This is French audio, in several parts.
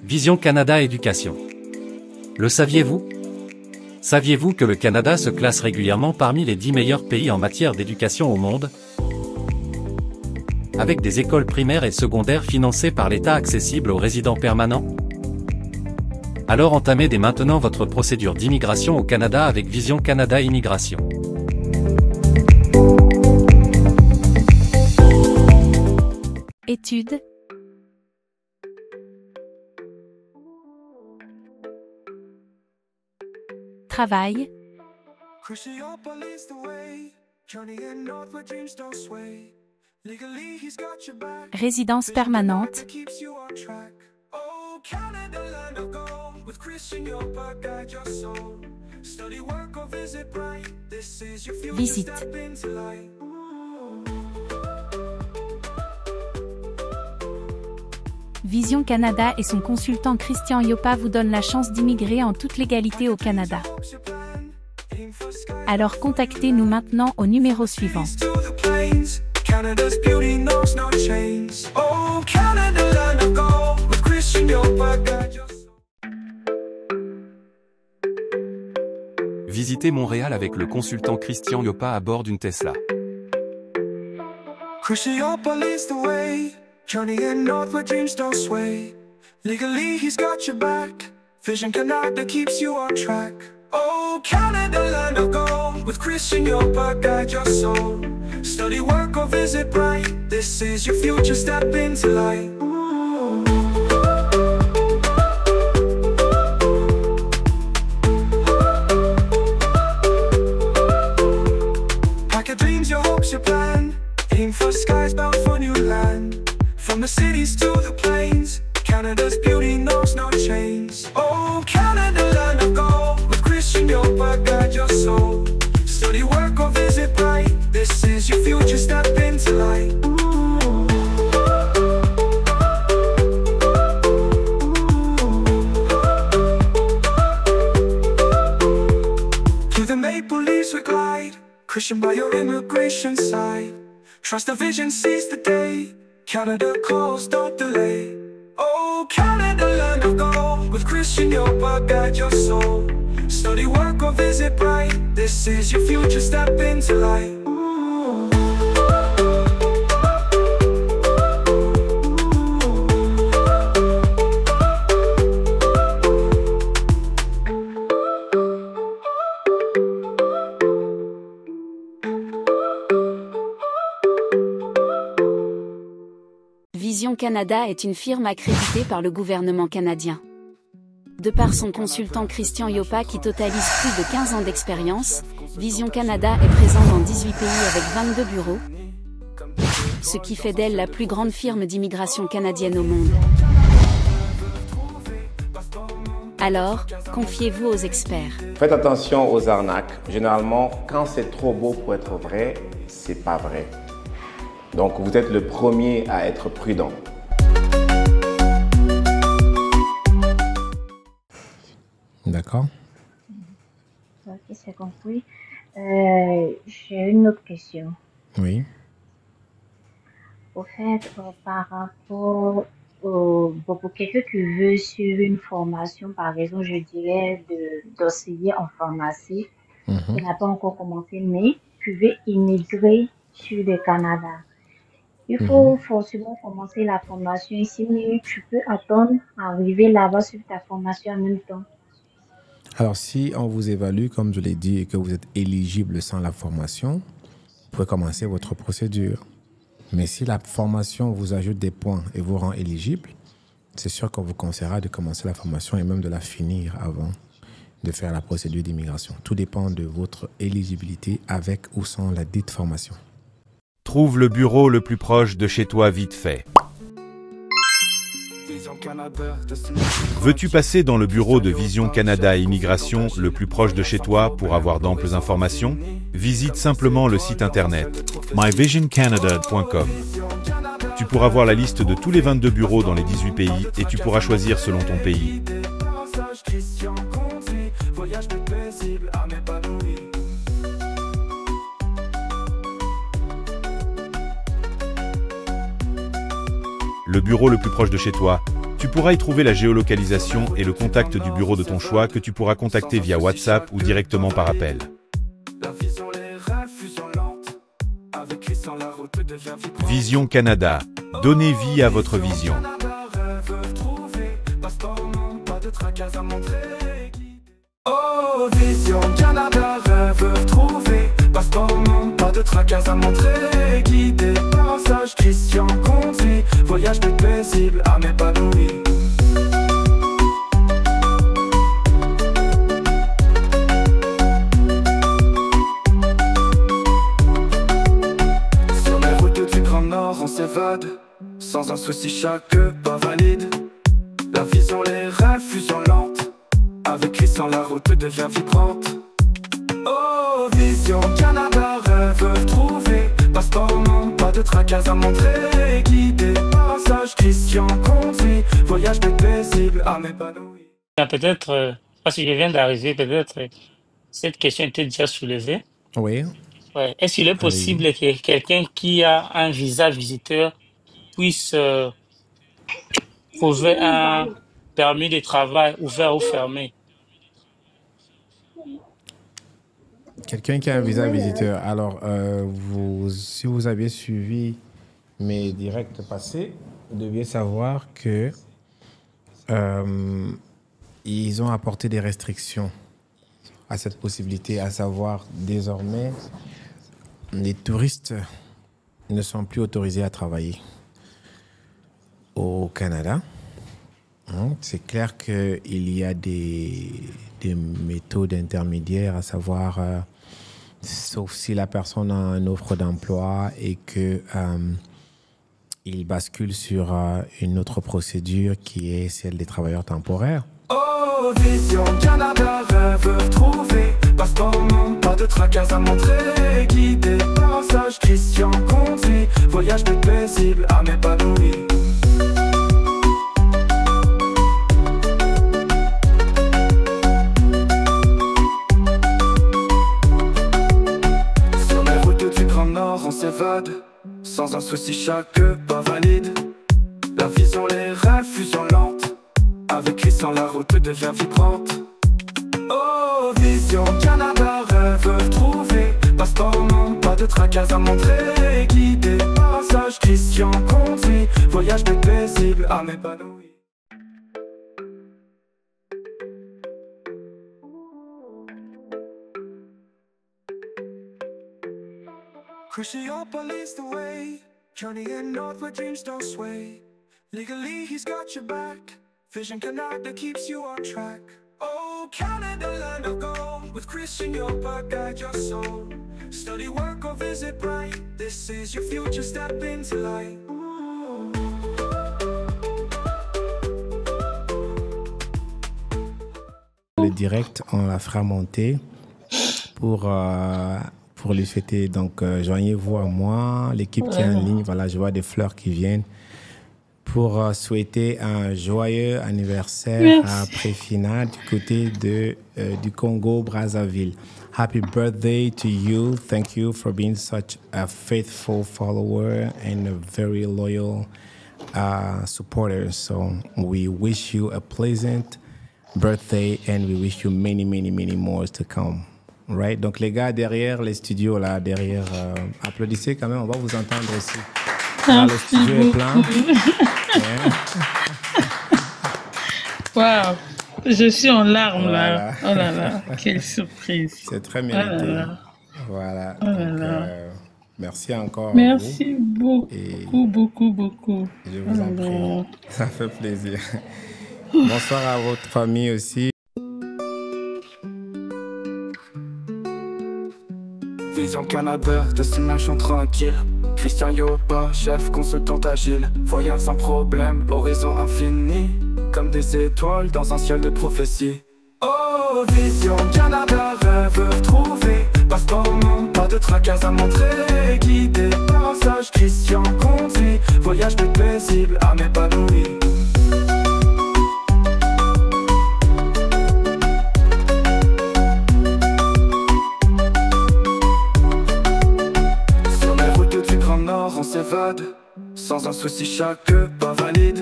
Vision Canada Éducation. Le saviez-vous? Saviez-vous que le Canada se classe régulièrement parmi les 10 meilleurs pays en matière d'éducation au monde? Avec des écoles primaires et secondaires financées par l'État accessibles aux résidents permanents? Alors entamez dès maintenant votre procédure d'immigration au Canada avec Vision Canada Immigration. Études. Travail. Résidence permanente. Visite. Vision Canada et son consultant Christian Yopa vous donnent la chance d'immigrer en toute légalité au Canada. Alors contactez-nous maintenant au numéro suivant. Visitez Montréal avec le consultant Christian Yopa à bord d'une Tesla. Journey in north where dreams don't sway. Legally he's got your back. Vision Canada keeps you on track. Oh, Canada, land of gold. With Christian Yopa, guide your soul. Study, work or visit bright. This is your future, step into light. Pack your dreams, your hopes, your plan. Aim for skies, bound for new land. From the cities to the plains, Canada's beauty knows no chains. Oh, Canada, land of gold. With Christian Yopa, guide your soul. Study, work or visit bright. This is your future, step into light. Through the maple leaves we glide, Christian by your immigration side. Trust the vision, seize the day. Canada calls, don't delay. Oh, Canada, land of gold. With Christian Yopa, guide your soul. Study, work or visit bright. This is your future, step into light. Vision Canada est une firme accréditée par le gouvernement canadien. De par son consultant Christian Yopa qui totalise plus de 15 ans d'expérience, Vision Canada est présent dans 18 pays avec 22 bureaux, ce qui fait d'elle la plus grande firme d'immigration canadienne au monde. Alors, confiez-vous aux experts. Faites attention aux arnaques. Généralement, quand c'est trop beau pour être vrai, c'est pas vrai. Donc vous êtes le premier à être prudent. D'accord. Ok, c'est compris. J'ai une autre question. Oui. Au fait, par rapport pour quelqu'un qui veut suivre une formation, par exemple, je dirais d'enseignant en pharmacie, qui n'a pas encore commencé, mais qui veut immigrer sur le Canada. Il faut forcément commencer la formation ici, mais tu peux attendre arriver là-bas sur ta formation en même temps. Alors, si on vous évalue, comme je l'ai dit, et que vous êtes éligible sans la formation, vous pouvez commencer votre procédure. Mais si la formation vous ajoute des points et vous rend éligible, c'est sûr qu'on vous conseillera de commencer la formation et même de la finir avant de faire la procédure d'immigration. Tout dépend de votre éligibilité avec ou sans la dite formation. Trouve le bureau le plus proche de chez toi vite fait. Veux-tu passer dans le bureau de Vision Canada Immigration le plus proche de chez toi pour avoir d'amples informations? Visite simplement le site internet myvisioncanada.com. Tu pourras voir la liste de tous les 22 bureaux dans les 18 pays et tu pourras choisir selon ton pays. Le bureau le plus proche de chez toi, Tu pourras y trouver la géolocalisation et le contact du bureau de ton choix que tu pourras contacter via WhatsApp ou directement par appel. Vision Canada. Donnez vie à votre vision. Oh, Vision Canada, rêve trouvé. Passeport, non, pas de tracas à montrer. Guidé par un sage Christian conduit. Voyage plus paisible à m'épanouir. Sur les routes du Grand Nord, on s'évade. Sans un souci, chaque pas valide. La vision, les rêves, fusion lente. Avec Christian, la route devient vibrante. Oh, Vision Canada, rêve trouvé. Passeport, non, pas de tracas à montrer. Guidé par un sage Christian conduit. Voyage plus paisible à m'épanouir. Peut-être, parce que je viens d'arriver, peut-être cette question était déjà soulevée. Oui, Ouais. Est-ce qu'il est possible allez-y. que quelqu'un qui a un visa visiteur puisse trouver un permis de travail ouvert ou fermé? Quelqu'un qui a un visa visiteur. Alors, si vous aviez suivi mes directs passés, vous deviez savoir que ils ont apporté des restrictions à cette possibilité, à savoir désormais, les touristes ne sont plus autorisés à travailler au Canada. C'est clair qu'il y a des méthodes intermédiaires, à savoir, sauf si la personne a une offre d'emploi et que il bascule sur une autre procédure qui est celle des travailleurs temporaires. Oh, Vision Canada, rêve trouvé. Passeport, non, pas de tracas à montrer. Guidé par un sage Christian conduit. Voyage plus paisible à m'épanouir. Sur les routes du Grand Nord, on s'évade. Sans un souci, chaque pas valide. La vision, les rêves, fusion lente. Avec Christian, la route devient vibrante. Oh, Vision Canada, rêve trouvé. Passeport, non, pas de tracas à montrer. Guidé par un sage Christian conduit. Voyage plus paisible à m'épanouir. Christian leads the way. Journeying north where dreams don't sway. Legally, he's got your back. Vision Canada keeps you on track. Oh, Canada, land of gold. With Christian Yopa, guide your soul. Study, work, or visit bright. This is your future, step into light. Le direct, on la fera monter pour lui souhaiter. Donc, joignez-vous à moi, l'équipe qui est en ligne. Voilà, je vois des fleurs qui viennent. Pour souhaiter un joyeux anniversaire à Préfina du côté du Congo-Brazzaville. Happy birthday to you. Thank you for being such a faithful follower and a very loyal supporter. So we wish you a pleasant birthday and we wish you many, many, many more to come. Right? Donc les gars derrière les studios, là, derrière, applaudissez quand même, on va vous entendre aussi. Là, le studio est plein. Waouh, je suis en larmes Voilà. là. Oh là là, quelle surprise. C'est très Oh mérité. là là. Voilà. Oh là Donc, là. merci encore. Merci beaucoup, Et beaucoup, beaucoup. je Oh vous là en prie. là. Ça fait plaisir. Bonsoir à votre famille aussi. Vision Canada, destination tranquille. Christian Yopa, chef consultant agile. Voyage sans problème, horizon infini. Comme des étoiles dans un ciel de prophétie. Oh, Vision Canada, rêve trouvé. Passeport, non, pas de tracas à montrer. Guidé par un sage Christian conduit. Voyage plus paisible à m'épanouir. Sur les routes du Grand Nord, on s'évade. Sans un souci, chaque pas valide.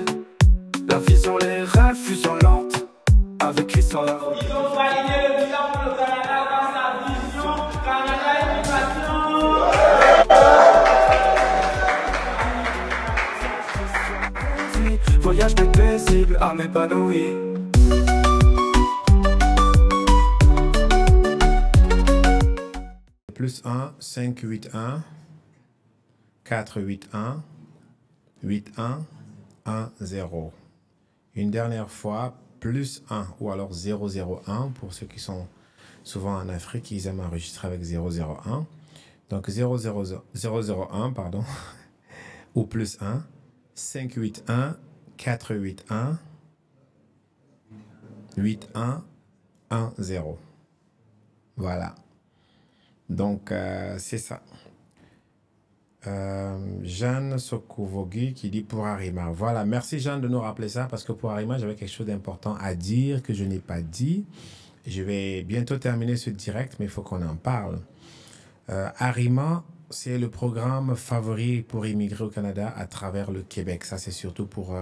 La vision, les rêves, fusion lente. Avec Christian la route. Ils ont validé le bilan pour le Canada dans sa vision Canada Immigration. Voyage de paisible à m'épanouir. Plus 1, 5, 8, 1, 4, 8, 1, 8, 1, 1, 0. Une dernière fois, plus 1 ou alors 0, 0, 1 pour ceux qui sont souvent en Afrique, ils aiment enregistrer avec 0, 0, 1. Donc 0, 0, 0, 0, 1, pardon, ou plus 1, 5, 8, 1, 4, 8, 1, 8, 1, 1, 0. Voilà. Donc, c'est ça. Jeanne Sokouvogi qui dit pour Arima. Voilà, merci Jeanne de nous rappeler ça parce que pour Arima, j'avais quelque chose d'important à dire que je n'ai pas dit. Je vais bientôt terminer ce direct, mais il faut qu'on en parle. Arima, c'est le programme favori pour immigrer au Canada à travers le Québec. Ça, c'est surtout pour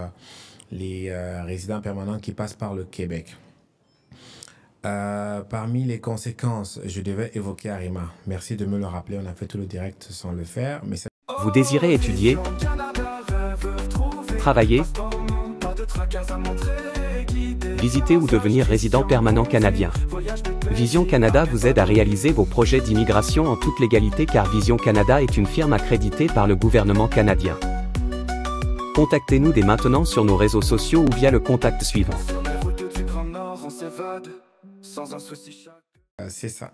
les résidents permanents qui passent par le Québec. Parmi les conséquences, je devais évoquer Arima. Merci de me le rappeler, on a fait tout le direct sans le faire. Mais vous désirez étudier, travailler, visiter ou devenir résident permanent canadien. Vision Canada vous aide à réaliser vos projets d'immigration en toute légalité car Vision Canada est une firme accréditée par le gouvernement canadien. Contactez-nous dès maintenant sur nos réseaux sociaux ou via le contact suivant. C'est ça.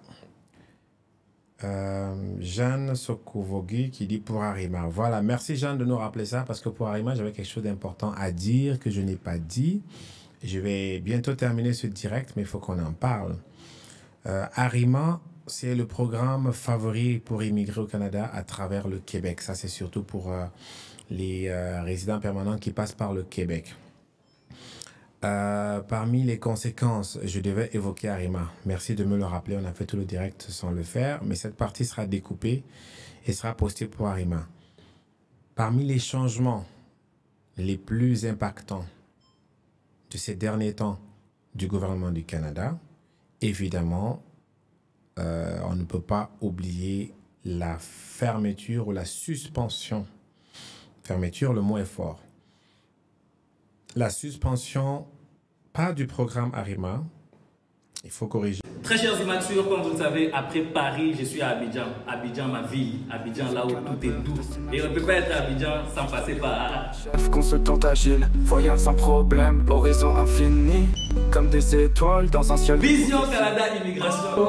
Jeanne Sokouvogi qui dit pour Arima. Voilà, merci Jeanne de nous rappeler ça parce que pour Arima, j'avais quelque chose d'important à dire que je n'ai pas dit. Je vais bientôt terminer ce direct, mais il faut qu'on en parle. Arima, c'est le programme favori pour immigrer au Canada à travers le Québec. Ça, c'est surtout pour les résidents permanents qui passent par le Québec. Parmi les conséquences, je devais évoquer Arima. Merci de me le rappeler, on a fait tout le direct sans le faire, mais cette partie sera découpée et sera postée pour Arima. Parmi les changements les plus impactants de ces derniers temps du gouvernement du Canada, évidemment, on ne peut pas oublier la fermeture ou la suspension. Fermeture, le mot est fort. La suspension, pas du programme Arima, il faut corriger. Très chers immatures, comme vous le savez, après Paris, je suis à Abidjan. Abidjan, ma ville. Abidjan, là où tout est doux. Et on ne peut pas être à Abidjan sans passer par... Chef consultant agile, voyant sans problème, horizon infini, comme des étoiles dans un ciel... Vision Canada Immigration.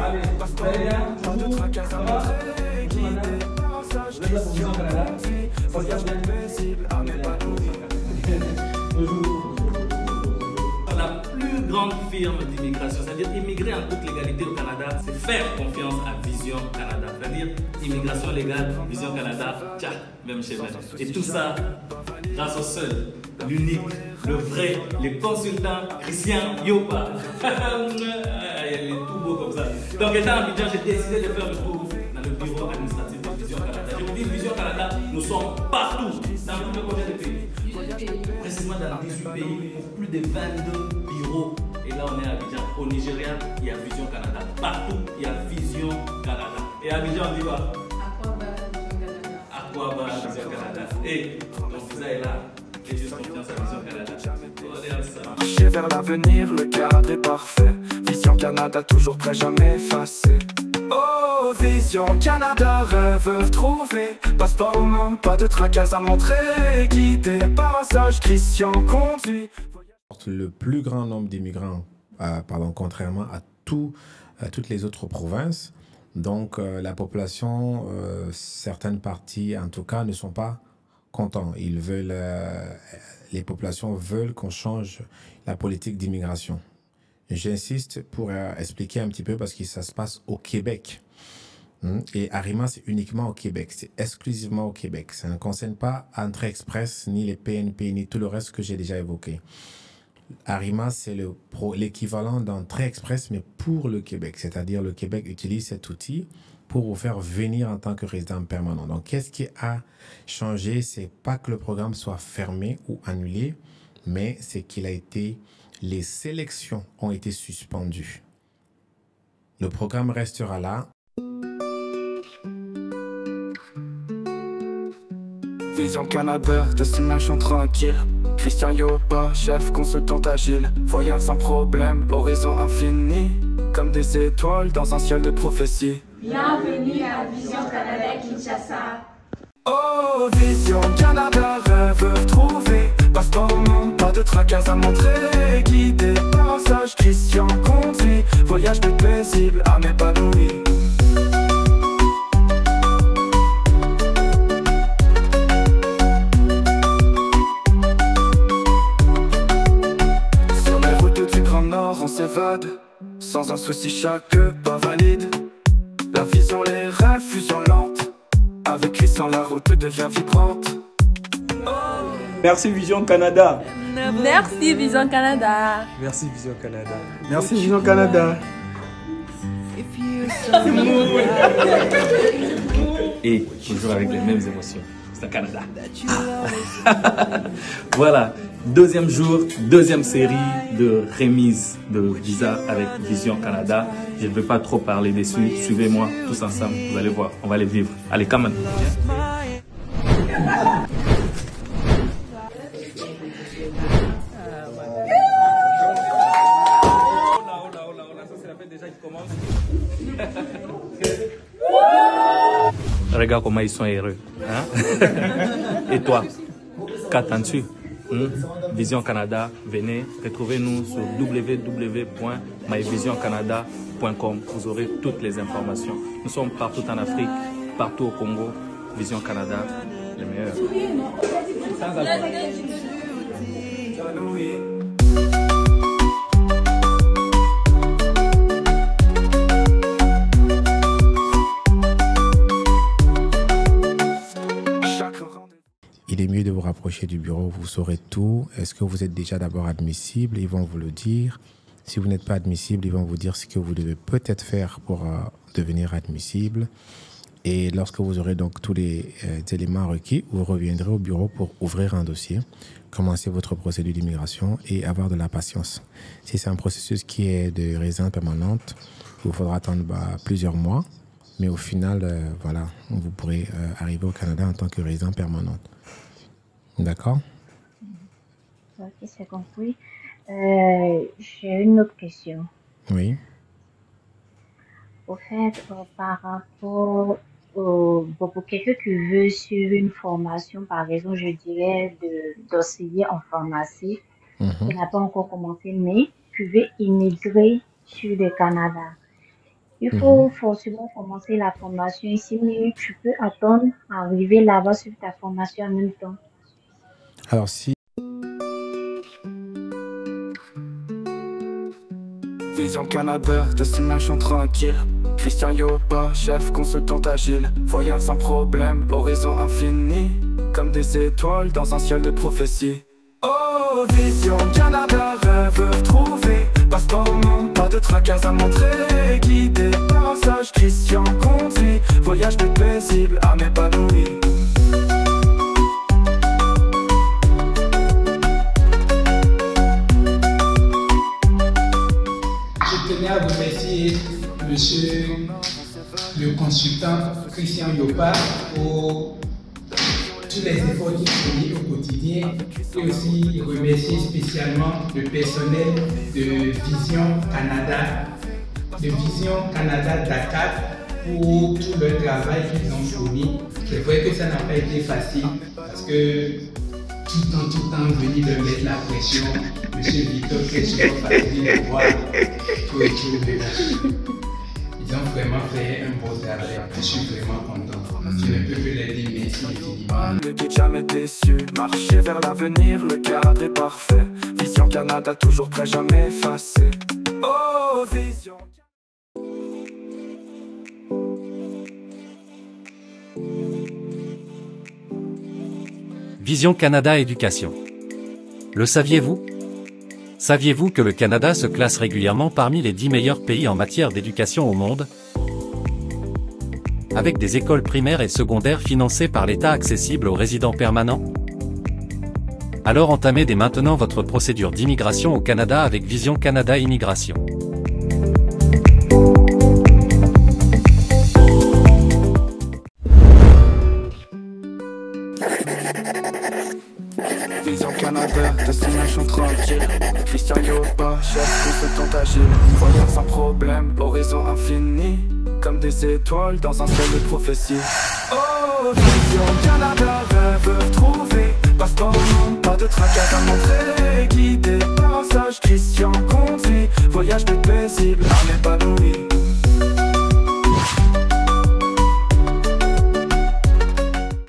Allez, vous allez bien? Vision Canada. La plus grande firme d'immigration, c'est-à-dire immigrer en toute légalité au Canada, c'est faire confiance à Vision Canada. C'est-à-dire immigration légale, Vision Canada, tcha, même chez nous. Et tout ça grâce au seul, l'unique, le vrai, les consultants Christian Yopa. Il est tout beau comme ça. Donc étant à Abidjan, j'ai décidé de faire le tour dans le bureau administratif de Vision Canada. Je vous dis, Vision Canada, nous sommes partout, dans plus de combien de pays? Précisément dans 18 pays, pour plus de 22 bureaux. Et là, on est à Abidjan. Au Nigeria, il y a Vision Canada. Partout, il y a Vision Canada. Et à Abidjan, on dit quoi? Aquaba Vision Canada. Et donc, vous êtes là. Et juste confiance à Vision Canada. On est ensemble. Marcher vers l'avenir, le cadre est parfait. Vision Canada, toujours prêt, jamais effacé. Oh, Vision Canada, rêve trouvé. Passeport en main, pas de tracas à montrer. Guidé par un sage Christian conduit. Le plus grand nombre d'immigrants, contrairement à toutes les autres provinces. Donc, la population, certaines parties en tout cas, ne sont pas contents. Ils veulent, les populations veulent qu'on change la politique d'immigration. J'insiste pour expliquer un petit peu parce que ça se passe au Québec. Et Arima, c'est uniquement au Québec. C'est exclusivement au Québec. Ça ne concerne pas Entrée Express, ni les PNP, ni tout le reste que j'ai déjà évoqué. Arima, c'est l'équivalent d'Entrée Express, mais pour le Québec. C'est-à-dire le Québec utilise cet outil pour vous faire venir en tant que résident permanent. Donc, qu'est-ce qui a changé? C'est pas que le programme soit fermé ou annulé, mais c'est les sélections ont été suspendues. Le programme restera là. Vision Canada, destination tranquille. Christian Yopa, chef consultant agile. Voyage sans problème, horizon infini. Comme des étoiles dans un ciel de prophétie. Bienvenue à Vision Canada Kinshasa. Oh, Vision Canada, rêve trouvé. Passeport au monde, pas de tracas à montrer. Guidé par un sage Christian conduit. Voyage plus paisible, âme épanouie. Sur les routes du Grand Nord, on s'évade. Sans un souci, chaque pas valide. La vision, les rêves, fusion lente. Avec Christian, la route devient vibrante. Merci Vision Canada. Merci Vision Canada. Merci Vision Canada. Merci Vision Canada. Et toujours avec les mêmes émotions. C'est le Canada. Voilà, deuxième jour, deuxième série de remise de visa avec Vision Canada. Je ne vais pas trop parler dessus. Suivez-moi tous ensemble. Vous allez voir, on va les vivre. Allez, come on. Regarde comment ils sont heureux. Hein? Et toi, qu'attends-tu? Vision Canada, venez, retrouvez-nous sur www.myvisioncanada.com. Vous aurez toutes les informations. Nous sommes partout en Afrique, partout au Congo. Vision Canada, les meilleurs. Il est mieux de vous rapprocher du bureau, vous saurez tout. Est-ce que vous êtes déjà d'abord admissible? Ils vont vous le dire. Si vous n'êtes pas admissible, ils vont vous dire ce que vous devez peut-être faire pour devenir admissible. Et lorsque vous aurez donc tous les éléments requis, vous reviendrez au bureau pour ouvrir un dossier, commencer votre procédure d'immigration et avoir de la patience. Si c'est un processus qui est de résidence permanente, il vous faudra attendre plusieurs mois. Mais au final, voilà, vous pourrez arriver au Canada en tant que résident permanente. D'accord? Ok, c'est compris. J'ai une autre question. Oui. Au fait, par rapport pour quelqu'un qui veut suivre une formation, par exemple, je dirais d'auxiliaire en pharmacie, qui n'a pas encore commencé, mais qui veut immigrer sur le Canada. Il faut forcément commencer la formation ici, mais tu peux attendre arriver là-bas sur ta formation en même temps. Alors si... Vision Canada, destination tranquille. Christian Yopa, chef consultant agile. Voyage sans problème, horizon infini. Comme des étoiles dans un ciel de prophétie. Oh, Vision Canada, rêve trouvé. Passeport au monde, pas de tracas à montrer. Guidé par un sage Christian conduit. Voyage plus paisible, âme épanouie. Je tenais à remercier monsieur le consultant Christian Yopa pour tous les efforts qu'il fournit au quotidien et aussi remercier spécialement le personnel de Vision Canada Dakar pour tout le travail qu'ils ont fourni. C'est vrai que ça n'a pas été facile parce que tout le temps venu de mettre la pression. Monsieur Victor, très souvent fatigué de voir tout et tout dedans. Ils ont vraiment fait un beau travail. Je suis vraiment content. Je ne peux que les dire merci infiniment. Ne dites jamais déçu, marcher vers l'avenir, le cadre est parfait. Vision Canada, toujours prêt, jamais effacé. Oh, Vision. Vision Canada Éducation. Le saviez-vous? Saviez-vous que le Canada se classe régulièrement parmi les 10 meilleurs pays en matière d'éducation au monde? avec des écoles primaires et secondaires financées par l'État accessibles aux résidents permanents? Alors entamez dès maintenant votre procédure d'immigration au Canada avec Vision Canada Immigration. Vision Canada, destination tranquille. Christian Yopa, chef consultant agile. Voyant sans problème, horizon infini. Comme des étoiles dans un ciel de prophétie. Oh, Vision Canada, rêve trouvé. Passeport, pas de tracas à montrer. Guidé par un sage Christian conduit. Voyage plus paisible, un pas